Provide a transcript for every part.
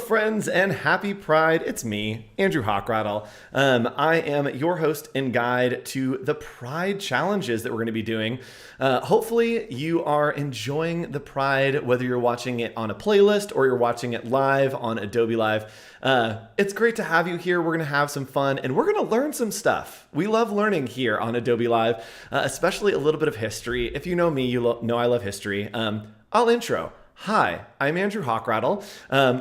friends, and happy Pride. It's me, Andrew Hochradel. I am your host and guide to the Pride challenges that we're going to be doing. Hopefully you are enjoying the Pride, whether you're watching it on a playlist or you're watching it live on Adobe Live. It's great to have you here. We're going to have some fun and we're going to learn some stuff. We love learning here on Adobe Live, especially a little bit of history. If you know me, you know I love history. I'll intro. Hi, I'm Andrew Hochradel.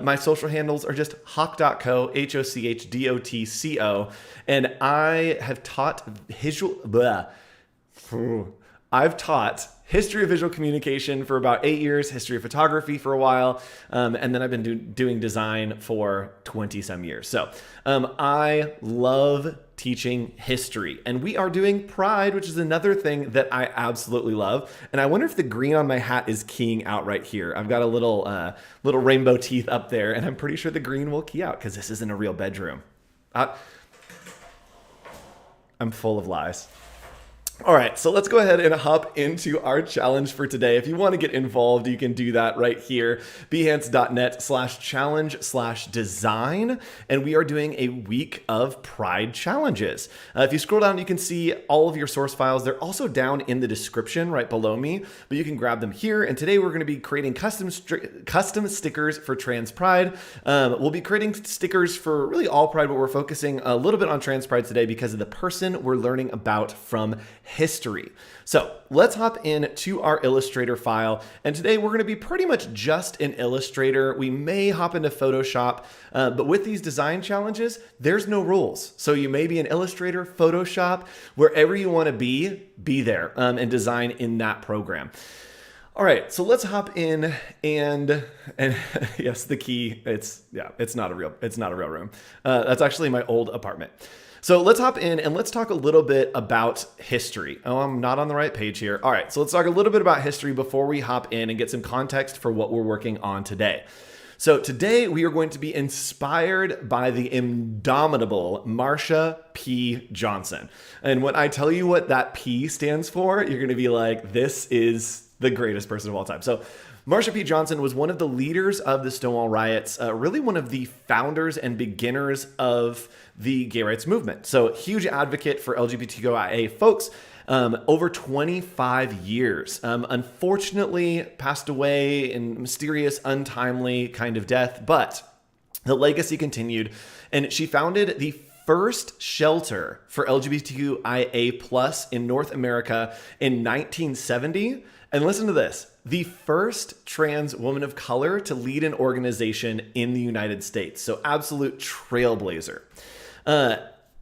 My social handles are just hoch.co, HOCHDOTCO, and I have taught I've taught history of visual communication for about 8 years, history of photography for a while, and then I've been doing design for 20 some years. So I love teaching history, and we are doing Pride, which is another thing that I absolutely love. And I wonder if the green on my hat is keying out right here. I've got a little rainbow teeth up there, and I'm pretty sure the green will key out because this isn't a real bedroom. I'm full of lies. All right, so let's go ahead and hop into our challenge for today. If you want to get involved, you can do that right here, behance.net/challenge/design. And we are doing a week of Pride challenges. If you scroll down, you can see all of your source files. They're also down in the description right below me, but you can grab them here. And today we're going to be creating custom stickers for Trans Pride. We'll be creating stickers for really all Pride, but we're focusing a little bit on Trans Pride today because of the person we're learning about from history. So let's hop in to our Illustrator file. And today we're going to be pretty much just in Illustrator. We may hop into Photoshop, but with these design challenges, there's no rules. So you may be in Illustrator, Photoshop, wherever you want to be there and design in that program. All right, so let's hop in and yes, the key, it's not a real room. That's actually my old apartment. So let's hop in and let's talk a little bit about history. Oh, I'm not on the right page here. All right, so let's talk a little bit about history before we hop in and get some context for what we're working on today. So today we are going to be inspired by the indomitable Marsha P. Johnson. And when I tell you what that P stands for, you're going to be like, this is the greatest person of all time. So Marsha P. Johnson was one of the leaders of the Stonewall Riots, really one of the founders and beginners of the gay rights movement. So huge advocate for LGBTQIA folks, over 25 years. Unfortunately, passed away in mysterious, untimely kind of death, but the legacy continued. And she founded the first shelter for LGBTQIA plus in North America in 1970. And listen to this. The first trans woman of color to lead an organization in the United States. So absolute trailblazer.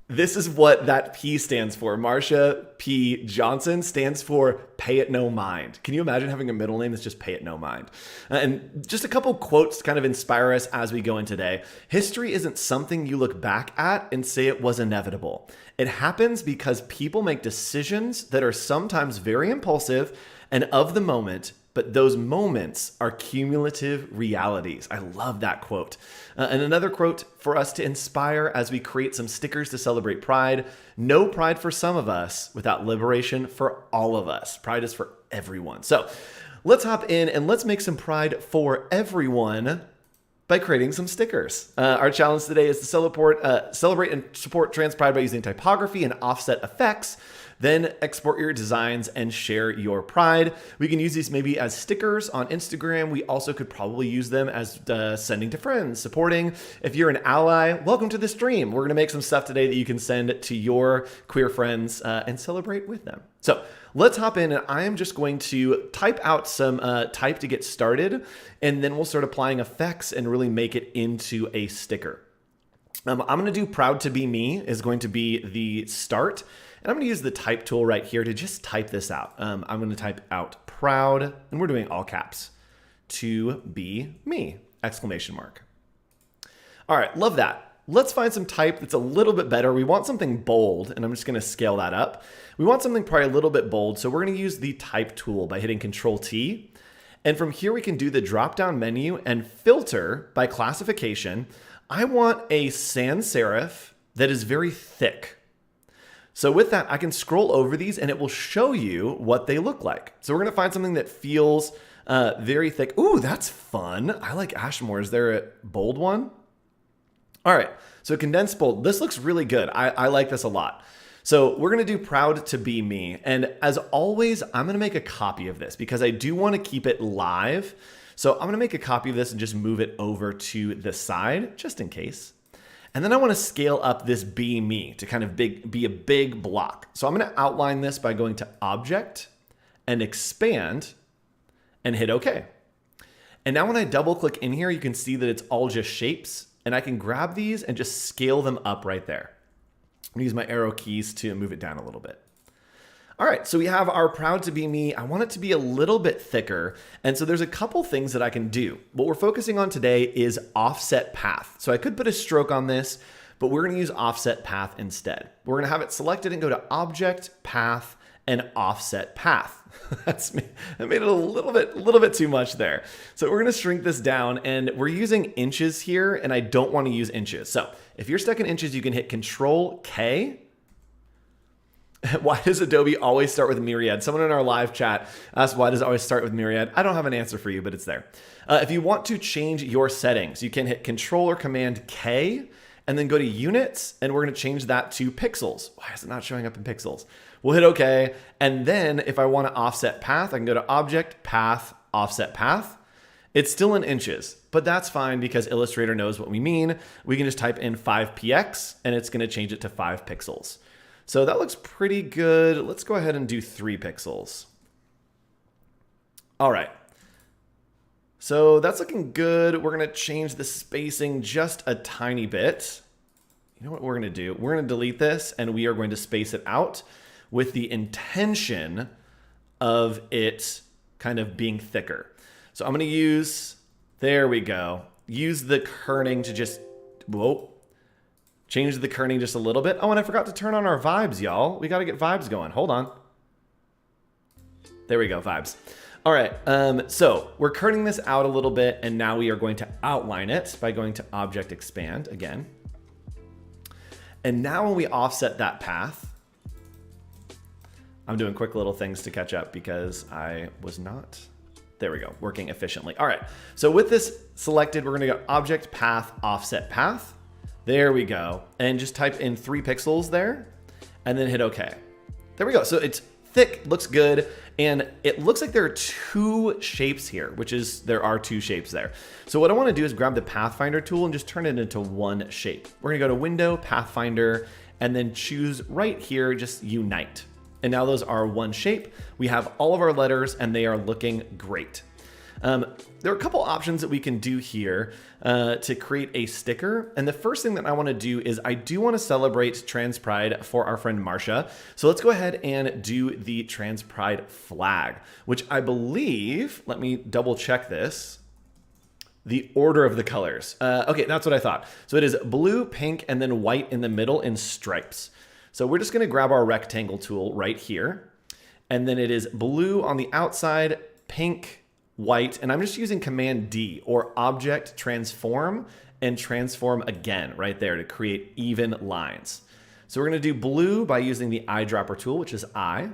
This is what that P stands for. Marsha P. Johnson stands for Pay It No Mind. Can you imagine having a middle name that's just Pay It No Mind? And just a couple quotes to kind of inspire us as we go in today. History isn't something you look back at and say it was inevitable. It happens because people make decisions that are sometimes very impulsive and of the moment, but those moments are cumulative realities. I love that quote. And another quote for us to inspire as we create some stickers to celebrate Pride. No pride for some of us without liberation for all of us. Pride is for everyone. So let's hop in and let's make some Pride for everyone by creating some stickers. Our challenge today is to celebrate and support Trans Pride by using typography and offset effects. Then export your designs and share your Pride. We can use these maybe as stickers on Instagram. We also could probably use them as sending to friends, supporting. If you're an ally, welcome to the stream. We're gonna make some stuff today that you can send to your queer friends and celebrate with them. So let's hop in, and I am just going to type out some type to get started, and then we'll start applying effects and really make it into a sticker. I'm gonna do Proud to Be Me is going to be the start. And I'm going to use the type tool right here to just type this out. I'm going to type out proud, and we're doing all caps, to be me, exclamation mark. All right, love that. Let's find some type that's a little bit better. We want something bold, and I'm just going to scale that up. We want something probably a little bit bold, so we're going to use the type tool by hitting Control T. And from here, we can do the drop-down menu and filter by classification. I want a sans serif that is very thick. So with that, I can scroll over these and it will show you what they look like. So we're gonna find something that feels very thick. Ooh, that's fun. I like Ashmore. Is there a bold one? All right, so condensed bold. This looks really good. I like this a lot. So we're gonna do proud to be me. And as always, I'm gonna make a copy of this because I do wanna keep it live. So I'm gonna make a copy of this and just move it over to the side, just in case. And then I wanna scale up this be me to kind of be a big block. So I'm gonna outline this by going to Object and Expand and hit OK. And now when I double click in here, you can see that it's all just shapes, and I can grab these and just scale them up right there. I'm gonna use my arrow keys to move it down a little bit. All right, so we have our proud to be me. I want it to be a little bit thicker. And so there's a couple things that I can do. What we're focusing on today is offset path. So I could put a stroke on this, but we're gonna use offset path instead. We're gonna have it selected and go to Object, Path, and Offset Path. That made it a little bit too much there. So we're gonna shrink this down, and we're using inches here, and I don't wanna use inches. So if you're stuck in inches, you can hit Control K. Why does Adobe always start with Myriad? Someone in our live chat asked, why does it always start with Myriad? I don't have an answer for you, but it's there. If you want to change your settings, you can hit Control or Command K, and then go to Units, and we're gonna change that to pixels. Why is it not showing up in pixels? We'll hit OK, and then if I want to offset path, I can go to Object, Path, Offset Path. It's still in inches, but that's fine because Illustrator knows what we mean. We can just type in 5px, and it's going to change it to 5 pixels. So that looks pretty good. Let's go ahead and do 3 pixels. All right. So that's looking good. We're going to change the spacing just a tiny bit. You know what we're going to do? We're going to delete this, and we are going to space it out with the intention of it kind of being thicker. So I'm gonna use, there we go, use the kerning to just, change the kerning just a little bit. Oh, and I forgot to turn on our vibes, y'all. We gotta get vibes going, hold on. There we go, vibes. All right, so we're kerning this out a little bit, and now we are going to outline it by going to Object Expand again. And now when we offset that path, I'm doing quick little things to catch up because I was not, there we go, working efficiently. All right, so with this selected, we're gonna go Object, Path, Offset Path. There we go, and just type in 3 pixels there, and then hit OK. There we go, so it's thick, looks good, and it looks like there are 2 shapes here, which is, there are 2 shapes there. So what I wanna do is grab the Pathfinder tool and just turn it into 1 shape. We're gonna go to Window, Pathfinder, and then choose right here, just Unite. And now those are 1 shape. We have all of our letters and they are looking great. There are a couple options that we can do here to create a sticker. And the first thing that I want to do is I do want to celebrate Trans Pride for our friend Marsha. So let's go ahead and do the Trans Pride flag, which I believe, let me double check this, the order of the colors. Okay, that's what I thought. So it is blue, pink, and then white in the middle in stripes. So we're just gonna grab our rectangle tool right here, and then it is blue on the outside, pink, white, and I'm just using Command D or Object Transform and Transform again right there to create even lines. So we're gonna do blue by using the eyedropper tool, which is I.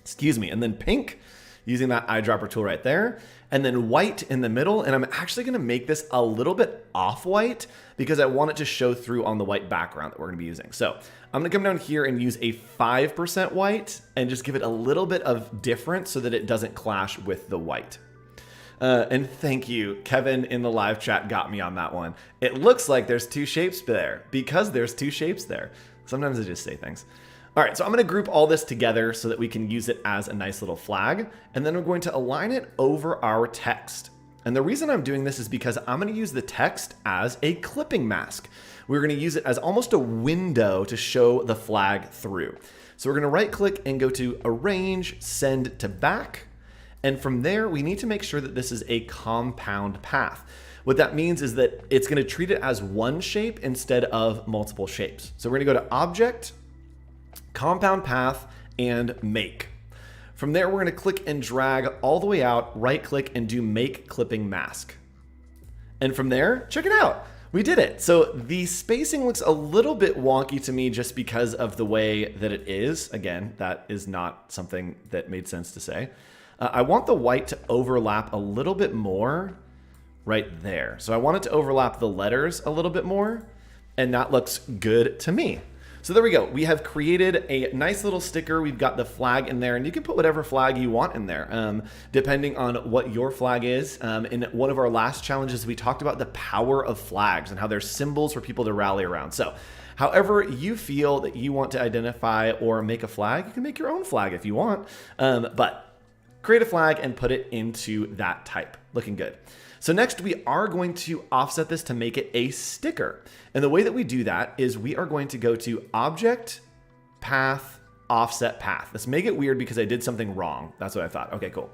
Excuse me, and then pink using that eyedropper tool right there, and then white in the middle. And I'm actually gonna make this a little bit off-white because I want it to show through on the white background that we're gonna be using. So I'm gonna come down here and use a 5% white and just give it a little bit of difference so that it doesn't clash with the white. And thank you, Kevin in the live chat got me on that one. It looks like there's 2 shapes there because there's 2 shapes there. Sometimes I just say things. All right, so I'm gonna group all this together so that we can use it as a nice little flag, and then we're going to align it over our text. And the reason I'm doing this is because I'm gonna use the text as a clipping mask. We're gonna use it as almost a window to show the flag through. So we're gonna right click and go to Arrange, Send to Back. And from there, we need to make sure that this is a compound path. What that means is that it's gonna treat it as 1 shape instead of multiple shapes. So we're gonna go to Object, Compound Path, and Make. From there, we're gonna click and drag all the way out, right click and do Make Clipping Mask. And from there, check it out. We did it. So the spacing looks a little bit wonky to me just because of the way that it is. Again, that is not something that made sense to say. I want the white to overlap a little bit more right there. So I want it to overlap the letters a little bit more, and that looks good to me. So there we go. We have created a nice little sticker. We've got the flag in there, and you can put whatever flag you want in there, depending on what your flag is. In one of our last challenges, we talked about the power of flags and how they're symbols for people to rally around. So however you feel that you want to identify or make a flag, you can make your own flag if you want, but create a flag and put it into that type. Looking good. So next we are going to offset this to make it a sticker. And the way that we do that is we are going to go to Object, Path, Offset Path. Let's make it weird because I did something wrong. That's what I thought. Okay, cool.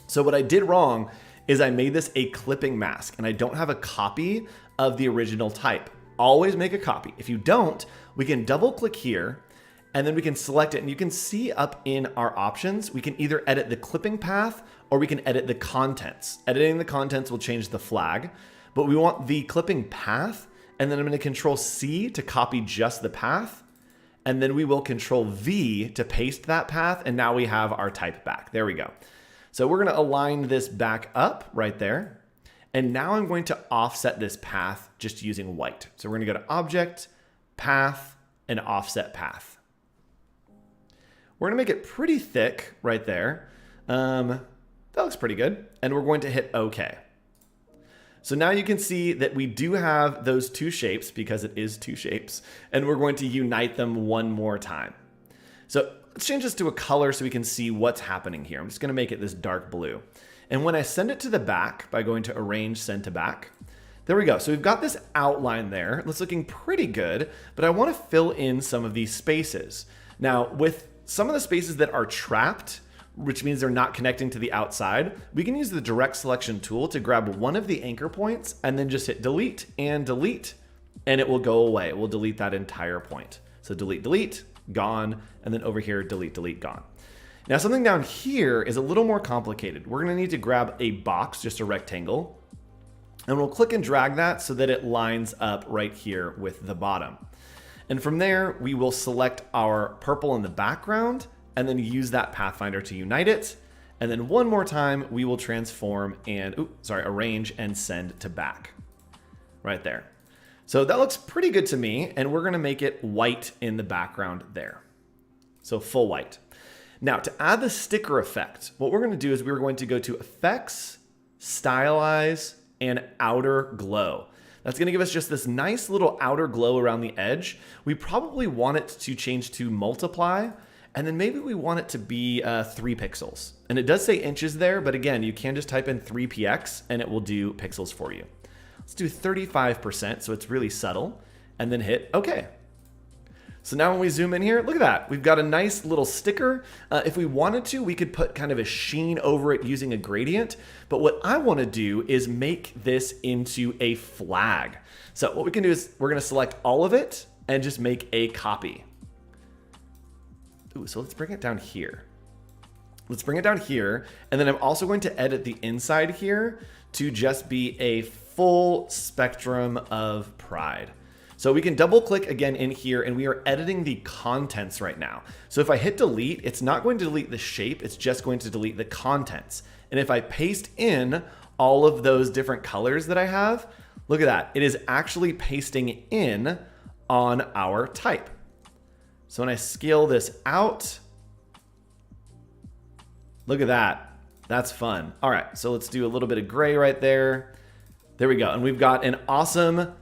So what I did wrong is I made this a clipping mask and I don't have a copy of the original type. Always make a copy. If you don't, we can double click here and then we can select it, and you can see up in our options, we can either edit the clipping path or we can edit the contents. Editing the contents will change the flag, but we want the clipping path, and then I'm going to Control C to copy just the path, and then we will Control V to paste that path, and now we have our type back. There we go. So we're going to align this back up right there, and now I'm going to offset this path just using white. So we're going to go to Object, Path, and Offset Path. We're going to make it pretty thick right there. That looks pretty good. And we're going to hit OK. So now you can see that we do have those two shapes because it is two shapes. And we're going to unite them one more time. So let's change this to a color so we can see what's happening here. I'm just going to make it this dark blue. And when I send it to the back by going to Arrange, Send to Back, there we go. So we've got this outline there. It's looking pretty good, but I want to fill in some of these spaces. Now, with some of the spaces that are trapped, which means they're not connecting to the outside, we can use the direct selection tool to grab one of the anchor points and then just hit delete, and it will go away. It will delete that entire point. So delete, delete, gone, and then over here, delete, delete, gone. Now something down here is a little more complicated. We're gonna need to grab a box, just a rectangle, and we'll click and drag that so that it lines up right here with the bottom. And from there, we will select our purple in the background and then use that Pathfinder to unite it. And then one more time, we will transform and, arrange and send to back right there. So that looks pretty good to me. And we're gonna make it white in the background there. So full white. Now to add the sticker effect, what we're gonna do is we're going to go to Effects, Stylize, and Outer Glow. That's going to give us just this nice little outer glow around the edge. We probably want it to change to multiply, and then maybe we want it to be 3 pixels. And it does say inches there, but again, you can just type in 3px and it will do pixels for you. Let's do 35%, so it's really subtle, and then hit OK. So now when we zoom in here, look at that. We've got a nice little sticker. If we wanted to, we could put kind of a sheen over it using a gradient. But what I want to do is make this into a flag. So what we can do is we're going to select all of it and just make a copy. Ooh, so let's bring it down here. Let's bring it down here. And then I'm also going to edit the inside here to just be a full spectrum of pride. So we can double click again in here, and we are editing the contents right now. So if I hit delete, it's not going to delete the shape, it's just going to delete the contents. And if I paste in all of those different colors that I have, look at that. It is actually pasting in on our type. So when I scale this out, look at that. That's fun. All right, so let's do a little bit of gray right there. There we go. And we've got an awesome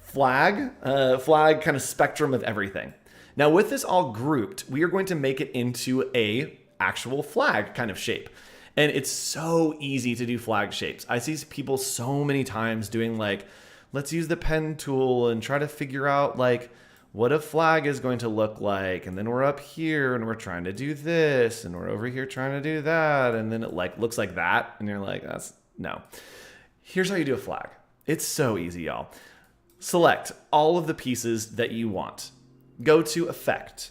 flag kind of spectrum of everything. Now with this all grouped, we are going to make it into a actual flag kind of shape. And it's so easy to do flag shapes. I see people so many times doing like, let's use the pen tool and try to figure out like what a flag is going to look like. And then we're up here and we're trying to do this and we're over here trying to do that. And then it like looks like that. And you're like, no. Here's how you do a flag. It's so easy, y'all. Select all of the pieces that you want. Go to Effect.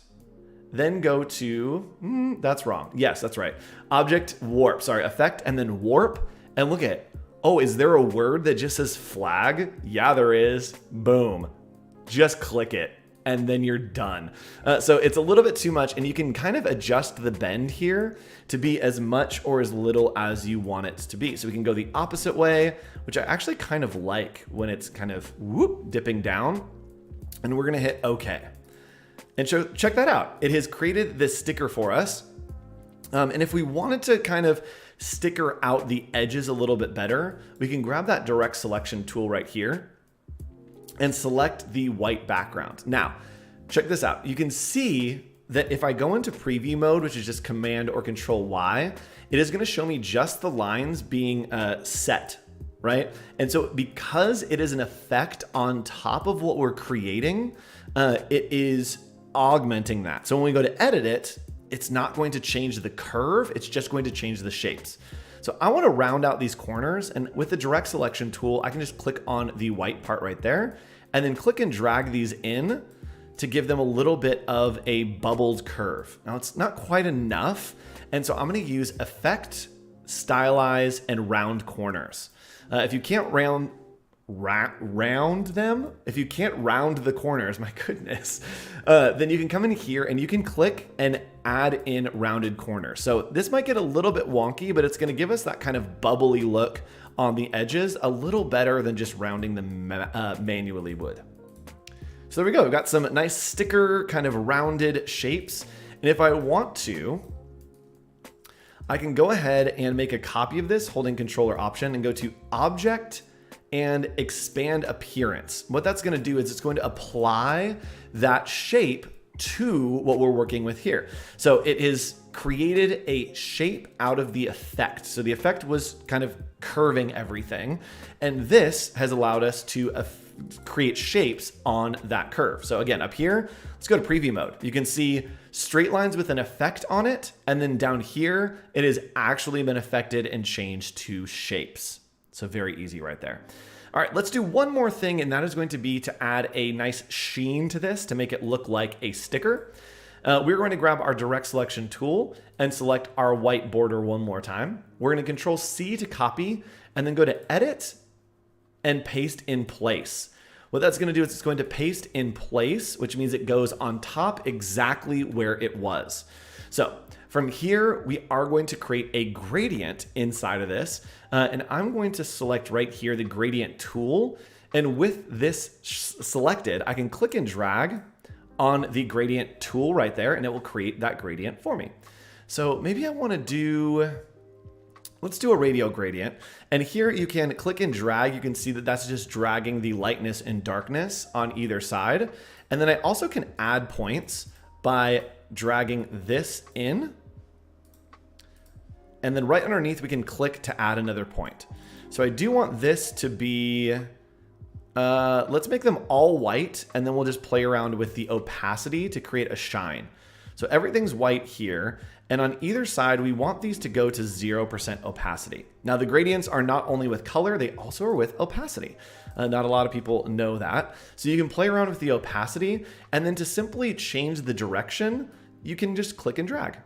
Then go to, that's wrong. Yes, that's right. Effect, and then Warp. And look at it. Oh, is there a word that just says flag? Yeah, there is. Boom. Just click it and then you're done. So it's a little bit too much, and you can kind of adjust the bend here to be as much or as little as you want it to be. So we can go the opposite way, which I actually kind of like when it's kind of dipping down, and we're gonna hit OK. And so check that out. It has created this sticker for us. And if we wanted to kind of sticker out the edges a little bit better, we can grab that direct selection tool right here and select the white background. Now, check this out. You can see that if I go into preview mode, which is just Command or Control Y, it is gonna show me just the lines being set, right? And so because it is an effect on top of what we're creating, it is augmenting that. So when we go to edit it, it's not going to change the curve, it's just going to change the shapes. So I want to round out these corners, and with the direct selection tool, I can just click on the white part right there and then click and drag these in to give them a little bit of a bubbled curve. Now it's not quite enough, and so I'm going to use Effect, Stylize, and Round Corners. If you can't round them, if you can't round the corners, my goodness, then you can come in here and you can click and add in rounded corners. So this might get a little bit wonky, but it's going to give us that kind of bubbly look on the edges a little better than just rounding them manually would. So there we go. We've got some nice sticker kind of rounded shapes. And if I want to, I can go ahead and make a copy of this holding Control or Option and go to Object and Expand Appearance. What that's going to do is it's going to apply that shape to what we're working with here. So it has created a shape out of the effect. So the effect was kind of curving everything, and this has allowed us to create shapes on that curve. So again, up here, let's go to preview mode. You can see straight lines with an effect on it, and then down here, it has actually been affected and changed to shapes. So very easy right there. All right, let's do one more thing, and that is going to be to add a nice sheen to this to make it look like a sticker. We're going to grab our direct selection tool and select our white border one more time. We're going to Control C to copy and then go to Edit and Paste in Place. What that's going to do is it's going to paste in place, which means it goes on top exactly where it was. So from here, we are going to create a gradient inside of this. And I'm going to select right here the gradient tool. And with this selected, I can click and drag on the gradient tool right there, and it will create that gradient for me. So maybe I want to do, let's do a radial gradient. And here you can click and drag. You can see that that's just dragging the lightness and darkness on either side. And then I also can add points by dragging this in. And then right underneath, we can click to add another point. So I do want this to be, let's make them all white, and then we'll just play around with the opacity to create a shine. So everything's white here, and on either side, we want these to go to 0% opacity. Now the gradients are not only with color, they also are with opacity. Not a lot of people know that. So you can play around with the opacity, and then to simply change the direction, you can just click and drag.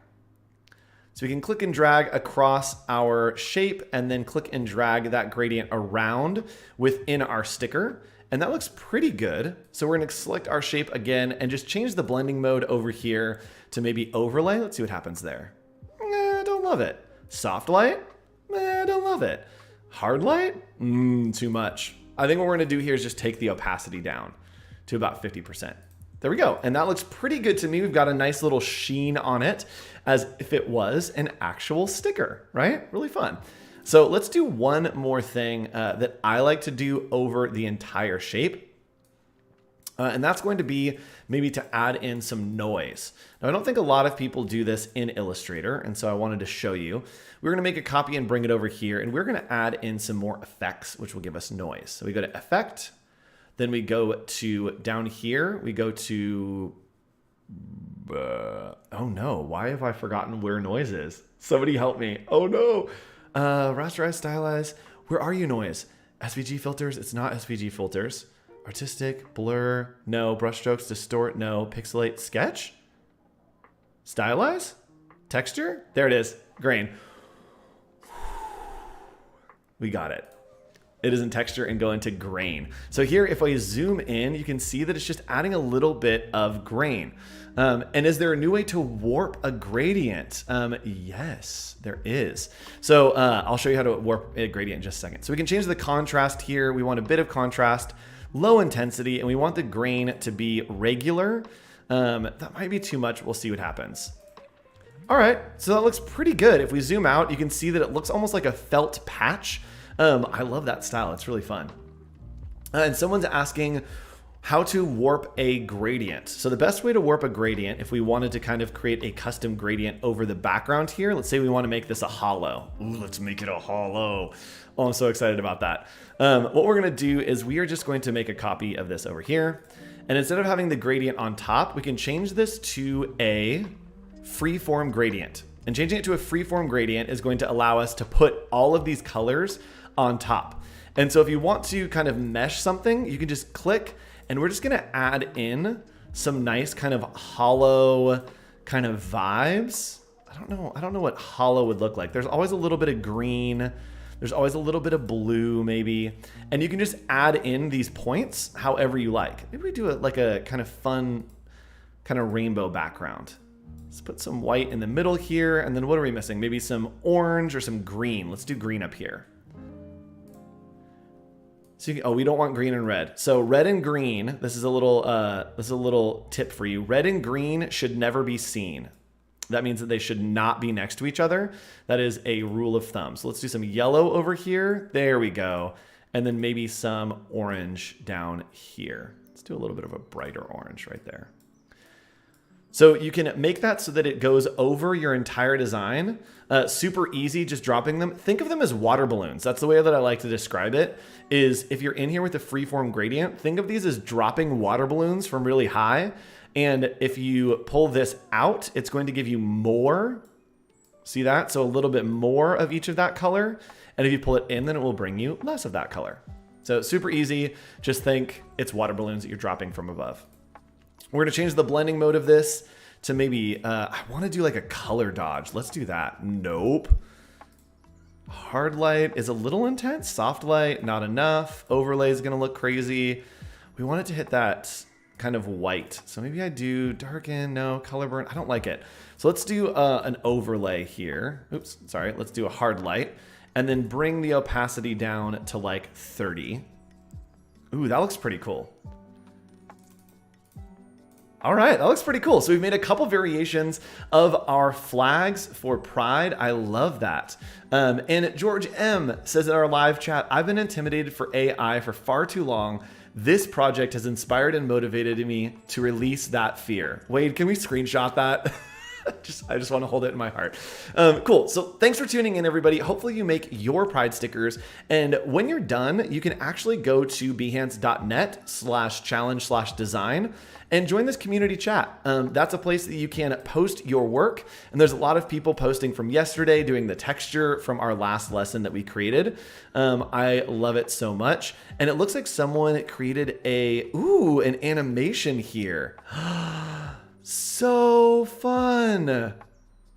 So we can click and drag across our shape and then click and drag that gradient around within our sticker. And that looks pretty good. So we're gonna select our shape again and just change the blending mode over here to maybe overlay. Let's see what happens there. Don't love it. Soft light? Don't love it. Hard light? Too much. I think what we're gonna do here is just take the opacity down to about 50%. There we go. And that looks pretty good to me. We've got a nice little sheen on it as if it was an actual sticker, right? Really fun. So let's do one more thing that I like to do over the entire shape. And that's going to be maybe to add in some noise. Now, I don't think a lot of people do this in Illustrator, and so I wanted to show you. We're going to make a copy and bring it over here, and we're going to add in some more effects, which will give us noise. So we go to Effect, then we go to down here, we go to, oh no, why have I forgotten where noise is? Somebody help me. Oh no. Rasterize, stylize. Where are you, noise? SVG filters. It's not SVG filters. Artistic, blur, no. Brushstrokes, distort, no. Pixelate, sketch. Stylize, texture. There it is. Grain. We got it. it is in texture and go into grain. So here, if I zoom in, you can see that it's just adding a little bit of grain. And is there a new way to warp a gradient? Yes, there is. So I'll show you how to warp a gradient in just a second. So we can change the contrast here. We want a bit of contrast, low intensity, and we want the grain to be regular. That might be too much. We'll see what happens. All right, so that looks pretty good. If we zoom out, you can see that it looks almost like a felt patch. I love that style. It's really fun. And someone's asking how to warp a gradient. So the best way to warp a gradient, if we wanted to kind of create a custom gradient over the background here, let's say we want to make this a hollow. Ooh, let's make it a hollow. Oh, I'm so excited about that. What we're going to do is we are just going to make a copy of this over here. And instead of having the gradient on top, we can change this to a freeform gradient. And changing it to a freeform gradient is going to allow us to put all of these colors on top. And so if you want to kind of mesh something, you can just click, and we're just going to add in some nice kind of hollow kind of vibes. I don't know what hollow would look like. There's always a little bit of green. There's always a little bit of blue maybe. And you can just add in these points however you like. Maybe we do it like a kind of fun kind of rainbow background. Let's put some white in the middle here. And then what are we missing? Maybe some orange or some green. Let's do green up here. So you can, we don't want green and red. So red and green, this is a little tip for you. Red and green should never be seen. That means that they should not be next to each other. That is a rule of thumb. So let's do some yellow over here. There we go. And then maybe some orange down here. Let's do a little bit of a brighter orange right there. So you can make that so that it goes over your entire design. Super easy, just dropping them. Think of them as water balloons. That's the way that I like to describe it, is if you're in here with the freeform gradient, think of these as dropping water balloons from really high. And if you pull this out, it's going to give you more. See that? So a little bit more of each of that color. And if you pull it in, then it will bring you less of that color. So super easy. Just think it's water balloons that you're dropping from above. We're going to change the blending mode of this to maybe, I want to do like a color dodge. Let's do that. Nope. Hard light is a little intense. Soft light, not enough. Overlay is going to look crazy. We want it to hit that kind of white. So maybe I do darken, no, color burn. I don't like it. So let's do an overlay here. Oops, sorry. Let's do a hard light and then bring the opacity down to like 30. Ooh, that looks pretty cool. All right, that looks pretty cool. So we've made a couple variations of our flags for Pride. I love that. And George M says in our live chat, I've been intimidated for AI for far too long. This project has inspired and motivated me to release that fear. Wade, can we screenshot that? I just want to hold it in my heart. Cool. So thanks for tuning in, everybody. Hopefully you make your Pride stickers. And when you're done, you can actually go to behance.net/challenge/design and join this community chat. That's a place that you can post your work. And there's a lot of people posting from yesterday, doing the texture from our last lesson that we created. I love it so much. And it looks like someone created an animation here. So fun.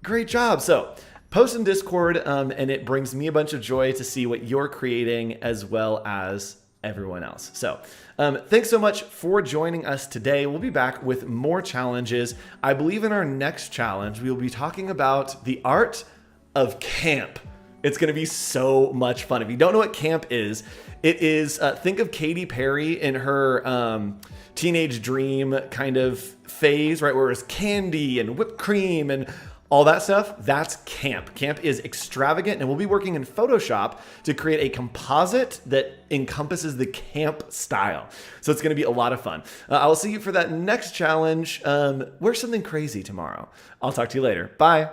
Great job. So post in Discord, and it brings me a bunch of joy to see what you're creating as well as everyone else. So thanks so much for joining us today. We'll be back with more challenges. I believe in our next challenge, we will be talking about the art of camp. It's going to be so much fun. If you don't know what camp is, it is, think of Katy Perry in her teenage dream kind of phase, right? Where it's candy and whipped cream and all that stuff. That's camp. Camp is extravagant, and we'll be working in Photoshop to create a composite that encompasses the camp style. So it's going to be a lot of fun. I will see you for that next challenge. Wear something crazy tomorrow. I'll talk to you later. Bye.